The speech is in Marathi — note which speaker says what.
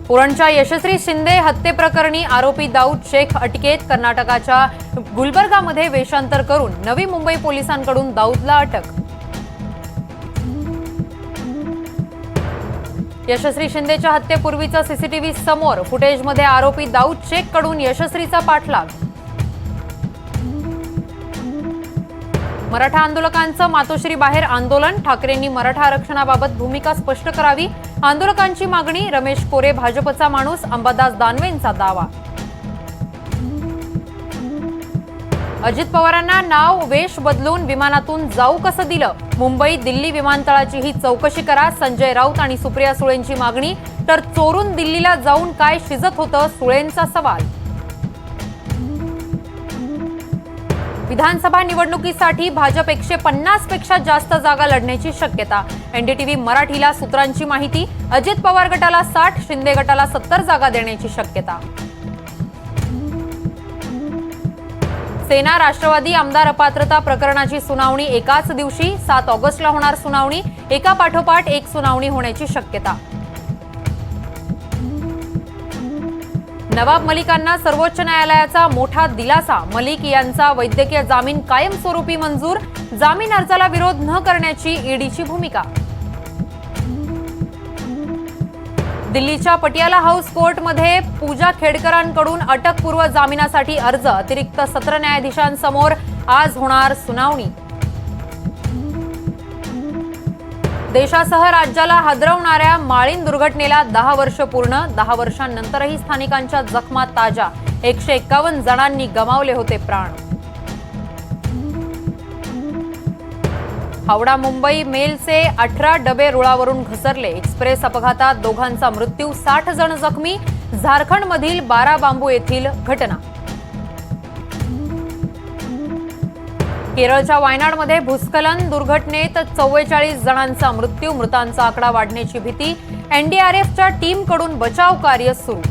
Speaker 1: उरणच्या यशस्वी शिंदे हत्येप्रकरणी आरोपी दाऊद शेख अटकेत। कर्नाटकाच्या गुलबर्गामध्ये वेषांतर करून नवी मुंबई पोलिसांकडून दाऊदला अटक। यशस्वी शिंदेच्या हत्येपूर्वीचा सीसीटीव्ही समोर, फुटेजमध्ये आरोपी दाऊद शेख कडून यशस्वीचा पाठलाग। मराठा आंदोलकांचं मातोश्री बाहेर आंदोलन, ठाकरेंनी मराठा आरक्षणाबाबत भूमिका स्पष्ट करावी, आंदोलकांची मागणी। रमेश कोरे भाजपचा माणूस, अंबादास दानवेंचा दावा। अजित पवारांना नाव वेश बदलून विमानातून जाऊ कसं दिलं? मुंबई दिल्ली विमानतळाची ही चौकशी करा, संजय राऊत आणि सुप्रिया सुळेंची मागणी। तर चोरून दिल्लीला जाऊन काय शिजत होतं, सुळेंचा सवाल। विधानसभा निवडणुकीसाठी भाजप 150 पेक्षा जास्त जागा लढण्याची शक्यता। एनडीटीव्ही मराठीला सूत्रांची माहिती, अजित पवार गटाला 60, शिंदे गटाला 70 जागा देण्याची शक्यता। सेना राष्ट्रवादी आमदार अपात्रता प्रकरणाची सुनावणी एकाच दिवशी, 7 ऑगस्टला होणार सुनावणी। एका पाठोपाठ एक सुनावणी होण्याची शक्यता। नवाब मलिकांना सर्वोच्च न्यायालयाचा मोठा दिलासा, मलिक यांचा वैद्यकीय जामीन कायमस्वरूपी मंजूर। जामीन अर्जाला विरोध न करण्याची ईडीची भूमिका। दिल्लीच्या पटियाला हाऊस कोर्टमध्ये पूजा खेडकरांकडून अटकपूर्व जामिनासाठी अर्ज, अतिरिक्त सत्र न्यायाधीशांसमोर आज होणार सुनावणी। देशासह राज्याला हादरवणाऱ्या माळीण दुर्घटनेला 10 वर्ष पूर्ण, 10 वर्षांनंतरही स्थानिकांच्या जखमा ताज्या, 151 जणांनी गमावले होते प्राण। हावडा मुंबई मेलचे 18 डबे रुळावरून घसरले, एक्सप्रेस अपघातात दोघांचा मृत्यू, 60 जण जखमी। झारखंडमधील बाराबांबू येथील घटना। केरळच्या वायनाडमध्ये भूस्खलन दुर्घटनेत 44 जणांचा मृत्यू, मृतांचा आकडा वाढण्याची भीती। एनडीआरएफच्या टीमकडून बचाव कार्य सुरू।